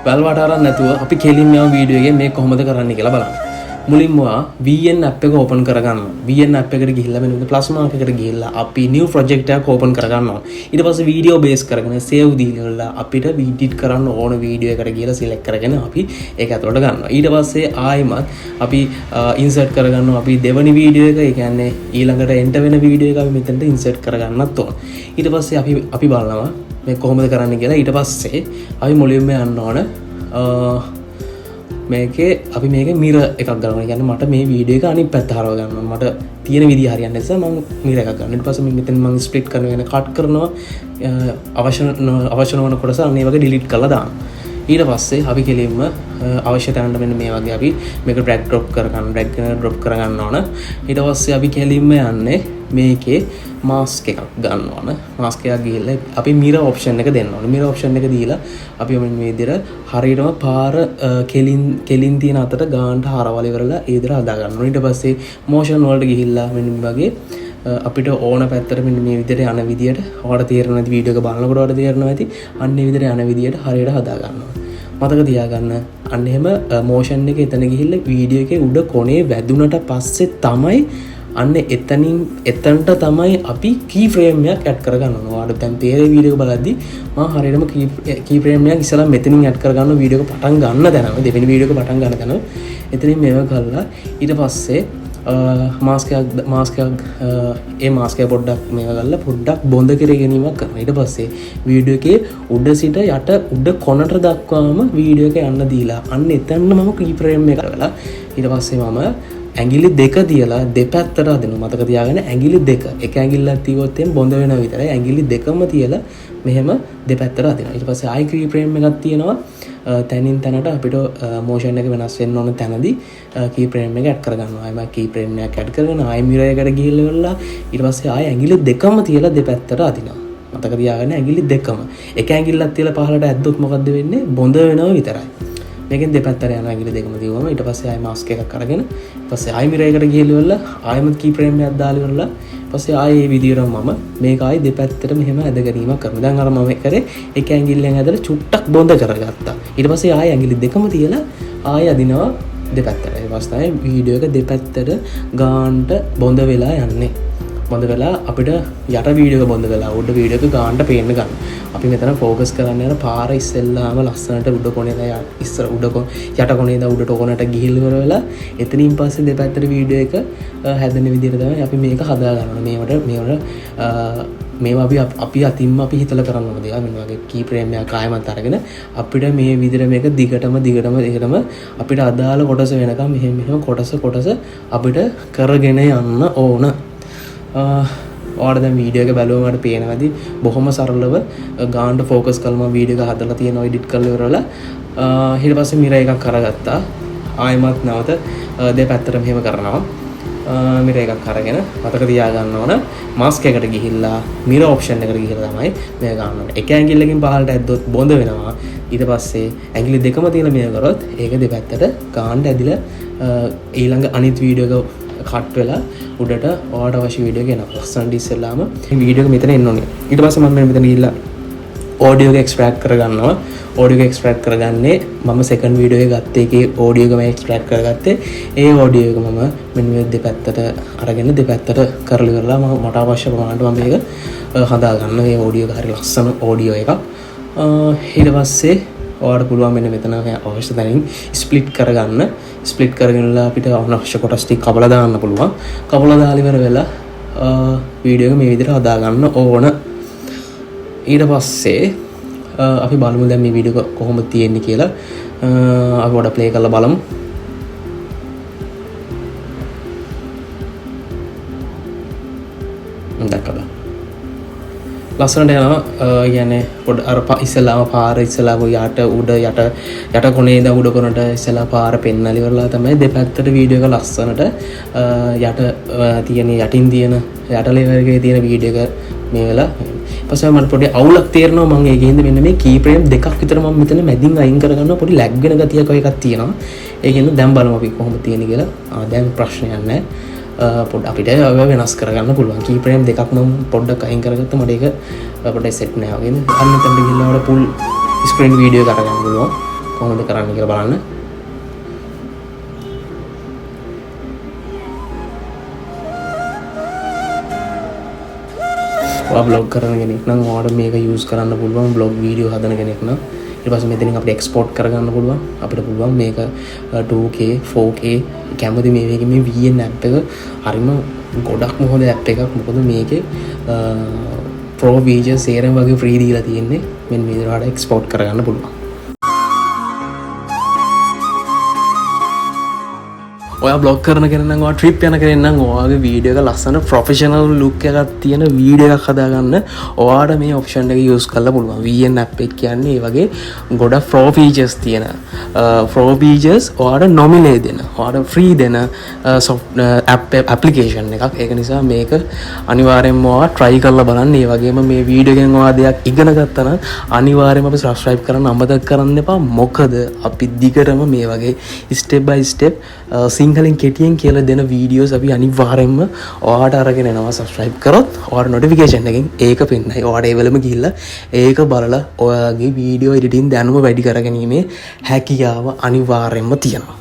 වැල්වට අරන් නැතුව අපි කෙලින්ම යන වීඩියෝ එකේ මේක කොහොමද කරන්නේ කියලා බලන්න. මුලින්ම VN app එක open කරගන්න. VN app එකට ගිහිල්ලා මෙන්න plus mark එකට ගිහිල්ලා අපි new project එකක් open කරගන්නවා. ඊට පස්සේ video base කරගෙන save දීලා අපිට edit කරන්න ඕන වීඩියෝ එකට ගිහලා select කරගෙන අපි ඒක ඇතුළට ගන්නවා. ඊට පස්සේ ආයෙමත් අපි insert කරගන්නවා අපි දෙවෙනි වීඩියෝ එක. ඒ කියන්නේ ඊළඟට enter වෙන වීඩියෝ එක අපි මෙතනට insert කරගන්නත් ඕන. ඊට පස්සේ අපි බලනවා මේ කොහොමද කරන්න කියලා. ඊට පස්සේ අපි මුලින්ම යන්න ඕන මේකේ අපි මේක මිර එකක් ගන්නවා. කියන්නේ මට මේ වීඩියෝ එක අනිත් පැත්ත හරව ගන්න මට තියෙන විදිහ හරියන්නේ නැහැ. මම මිර එකක් ගන්නවා. ඊට පස්සේ මෙතන මම ස්ප්ලිට් කරනවා කියන කට් කරනවා. අවශ්‍ය නොවන කොටස අන්න ඒ වගේ ඩිලීට් කරලා දානවා. ඊට පස්සේ අපි කෙලින්ම අවශ්‍ය තැනට මෙන්න මේ වගේ අපි මේක drag drop කරගන්න drop කරගන්න ඕන. ඊට පස්සේ අපි කෙලින්ම යන්නේ මේකේ mask එකක් ගන්න ඕන. mask එකක් ගිහලා අපි mirror option එක දෙන්න ඕන. mirror option එක දීලා අපි මේ විදිහට හරියටම පාර කෙලින් තියෙන අතට ගානට හරවල ඉවරලා ඒ විදිහට හදා ගන්න ඕන. ඊට පස්සේ motion වලට ගිහිල්ලා මෙන්න මේ වගේ අපිට ඕන පැත්තට මෙන්න මේ විදිහට යන විදිහට ඔයාලට තේරෙනවා ඇති වීඩියෝ එක බලනකොට ඔයාලට තේරෙනවා ඇති අන්න ඒ විදිහට යන විදිහට හරියට හදා ගන්නවා. මතක තියාගන්න අන්න එහෙම motion එක එතන ගිහිල්ලා වීඩියෝ එකේ උඩ කොනේ වැදුනට පස්සේ තමයි අන්න එතනට තමයි අපි key frame එකක් add කරගන්න ඕන. ඔයාලට දැන් තේරෙයි වීඩියෝ එක බලද්දි මම හරියටම key frame එකක් ඉස්සලා මෙතනින් add කරගන්න වීඩියෝ එක පටන් ගන්න දැනම දෙවෙනි වීඩියෝ එක පටන් ගන්න දැනම එතනින් මේව කරලා ඊට පස්සේ මාස්ක් එක පොඩ්ඩක් මේක කරලා පොඩ්ඩක් බොඳ කර ගැනීමක් කරනවා. ඊට පස්සේ වීඩියෝ එකේ උඩ සිට යට උඩ කොනට දක්වාම වීඩියෝ එක යන්න දීලා අන්න එතන මම key frame එක කරලා ඊට පස්සේ මම ඇඟිලි දෙක තියලා දෙපැත්තට අදිනවා. මතක තියාගන්න ඇඟිලි දෙක. එක ඇඟිල්ලක් තියුවොත් එම් බොඳ වෙනවා විතරයි. ඇඟිලි දෙකම තියලා මෙහෙම දෙපැත්තට අදිනවා. ඊට පස්සේ ආයි key frame එකක් තියෙනවා. තැනින් තැනට අපිට motion එක වෙනස් වෙන්න ඕන තැනදී key frame එක add කරගන්නවා. ආයෙම key frame එකක් add කරගෙන ආයෙ mirror එකට ගිහිල්ලා ඊට පස්සේ ආයෙ ඇඟිලි දෙකම තියලා දෙපැත්තට අදිනවා. මතක තියාගන්න ඇඟිලි දෙකම. එක ඇඟිල්ලක් තියලා පහළට ඇද්දොත් මොකද්ද වෙන්නේ? බොඳ වෙනවා විතරයි. මේකෙන් දෙපැත්තට යන ඇඟිලි දෙකම දිවුවම ඊට පස්සේ ආයෙ mask එකක් අරගෙන ඊට පස්සේ ආයෙ mirror එකට ගිහිල්ලා ආයෙම key frame එකක් දාලා ඉවරලා පස්සේ ආයෙ මේ විදියට මම මේක ආයෙ දෙපැත්තට මෙහෙම ඇද ගැනීමක් කරනවා. දැන් අර මම කරේ එක ඇඟිල්ලෙන් ඇදලා චුට්ටක් බොඳ කරගත්තා. ඊට පස්සේ ආයෙ ඇඟිලි දෙකම තියලා ආයෙ අදිනවා දෙපැත්තට. ඊට පස්සේ ආයෙ වීඩියෝ එක දෙපැත්තට ගානට බොඳ වෙලා යන්නේ. බොඳ වෙලා අපිට යට වීඩියෝ එක බොඳ වෙලා උඩ වීඩියෝ එක ගානට පේන්න ගන්න. අපි මෙතන ફોකස් කරන්නේ අර පාර ඉස්සෙල්ලාම ලස්සනට උඩ කොනේ දා ඉස්සර උඩ යට කොනේ දා උඩට කොනට ගිහිල්ලා ඉවර වෙලා එතනින් පස්සේ දෙපැත්තට වීඩියෝ එක හැදෙන විදිහට තමයි අපි මේක හදා ගන්නවා. මේවා අපි අතින්ම අපි හිතලා කරන්න ඕන දේවල්. මෙන්න වගේ key frame එකක් ආයමත් අරගෙන අපිට මේ විදිහට මේක දිගටම අපිට අදාළ කොටස වෙනකම් මෙහෙම කොටස අපිට කරගෙන යන්න ඕන. ඔයාලා දැන් වීඩියෝ එක බලුවම මට පේනවාදී බොහොම සරලව ගානට ફોකස් කරලා මම වීඩියෝ එක හදලා තියෙනවා එඩිට් කරලා ඉවරලා ඊට පස්සේ මිරර් එකක් කරගත්තා. ආයෙමත් නැවත දෙපැත්තට මෙහෙම කරනවා. මිරර් එකක් අරගෙන මතක තියාගන්න ඕන මාස්ක් එකට ගිහිල්ලා මිරර් ඔප්ෂන් එකට ගිහිල්ලා තමයි මේක ගන්න ඕනේ. එක ඇඟිල්ලකින් පහළට ඇද්දොත් බොඳ වෙනවා. ඊට පස්සේ ඇඟිලි දෙකම තියලා මේක කරොත් ඒක දෙපැත්තට ගානට ඇදිලා ඊළඟ අනිත් වීඩියෝ එක කට් වෙලා උඩට ඔයාලට අවශ්‍ය වීඩියෝ එක එනවා. ලස්සනට ඉස්සෙල්ලාම වීඩියෝ එක මෙතන එන්න ඕනේ. ඊට පස්සේ මම මෙතන ගිහිල්ලා ඔඩියෝ එක එක්ස්ට්‍රැක්ට් කරගන්නවා. ඔඩියෝ එක එක්ස්ට්‍රැක්ට් කරගන්නේ මම සෙකන්ඩ් වීඩියෝ එක ගත්තේ එකේ ඔඩියෝ එක මම එක්ස්ට්‍රැක්ට් කරගත්තේ. ඒ ඔඩියෝ එක මම මෙන්න මේ දෙපැත්තට අරගෙන දෙපැත්තට කරලා ඉවරලා මට අවශ්‍ය ප්‍රමාණයට මම මේක හදා ගන්න. මේ ඔඩියෝ එක හරි ලස්සන ඔඩියෝ එකක්. ඊට පස්සේ ඔයාලට පුළුවන් මෙන්න මෙතන අවශ්‍ය තැනින් ස්ප්ලිට් කරගන්න. ස්ප්ලිට් කරගෙනලා අපිට අවශ්‍ය කොටස් ටික කපලා දාන්න පුළුවන්. කපලා දාලා ඉවර වෙලා වීඩියෝ එක මේ විදිහට හදා ගන්න ඕන. ඊට පස්සේ අපි බලමු දැන් මේ වීඩියෝ එක කොහොමද තියෙන්නේ කියලා. අපි පොඩ්ඩක් ප්ලේ කරලා බලමු. දැක්කද? ලස්සනට යනවා. කියන්නේ පොඩ අර ඉස්සලාම පාර ඉස්සලාම යට උඩ යට කොනේ ඉඳන් උඩ කොනට ඉස්සලා පාර පෙන්නලා ඉවරලා තමයි දෙපැත්තට වීඩියෝ එක ලස්සනට යට තියෙන යටින් තියෙන යට ලේවර් එකේ තියෙන වීඩියෝ එක මේ වෙලා ඊපස්සේ මට පොඩි අවුලක් තේරෙනවා. මම ඒකෙන්ද මෙන්න මේ key frame දෙකක් විතර මම මෙතන මැදින් අයින් කරගන්නවා. පොඩි ලැග් වෙන ගතියක් වගේ එකක් තියෙනවා. ඒකෙන්ද දැන් බලමු අපි කොහොමද තියෙන්නේ කියලා. දැන් ප්‍රශ්නයක් නැහැ. පොඩ්ඩක් අපිට වෙනස් කරගන්න පුළුවන්. key frame දෙකක් මම පොඩ්ඩක් අයින් කරගත්තා. මට ඒක පොඩ්ඩක් සෙට් නෑ වගේ. අන්න එතනට ගිහලා වල full screen video එක අරගන්න පුළුවන්. කොහොමද කරන්න කියලා බලන්න. ඔයා බ්ලොග් කරන කෙනෙක් නම් ඔයාලට මේක යූස් කරන්න පුළුවන්. බ්ලොග් වීඩියෝ හදන කෙනෙක් නම් ඊට පස්සේ මෙතනින් අපිට එක්ස්පෝර්ට් කරගන්න පුළුවන්. අපිට පුළුවන් මේක 2K 4K කැමති මේකේ මේ VN app එක හරිම ගොඩක්ම හොඳ app එකක්. මොකද මේකේ pro features සේරම වගේ free දීලා තියෙන්නේ. මෙන්න මේ විදිහට එක්ස්පෝර්ට් කරගන්න පුළුවන්. ඔයා බ්ලොග් කරන කෙනෙක් නම් ඔයා ට්‍රිප් යන කෙනෙක් නම් ඔයාගේ වීඩියෝ එක ලස්සන ප්‍රොෆෙෂනල් ලුක් එකක් තියෙන වීඩියෝ එකක් හදාගන්න ඔයාට මේ ඔප්ෂන් එක යූස් කරලා පුළුවන්. VN app එක කියන්නේ ඒ වගේ ගොඩක් pro features තියෙන pro features ඔයාට නොමිලේ දෙන, ඔයාට free දෙන application එකක්. ඒක නිසා මේක අනිවාර්යෙන්ම ඔයා try කරලා බලන්න. ඒ වගේම මේ වීඩියෝ එකෙන් ඔයා දෙයක් ඉගෙන ගත්තා නම් අනිවාර්යෙන්ම අපි subscribe කරන්න අමතක කරන්න එපා. මොකද අපි දිගටම මේ වගේ step by step සිංහලෙන් කෙටියෙන් කියලා දෙන වීඩියෝස් අපි අනිවාර්යෙන්ම ඔයාට අරගෙන එනවා. subscribe කරොත් ඔයාට notification එකෙන් ඒක පෙන්නයි. ඔයාට ඒ වෙලම ගිහිල්ලා ඒක බලලා ඔයාගේ වීඩියෝ editing දැනුම වැඩි කරගැනීමේ හැකියාව අනිවාර්යෙන්ම තියෙනවා.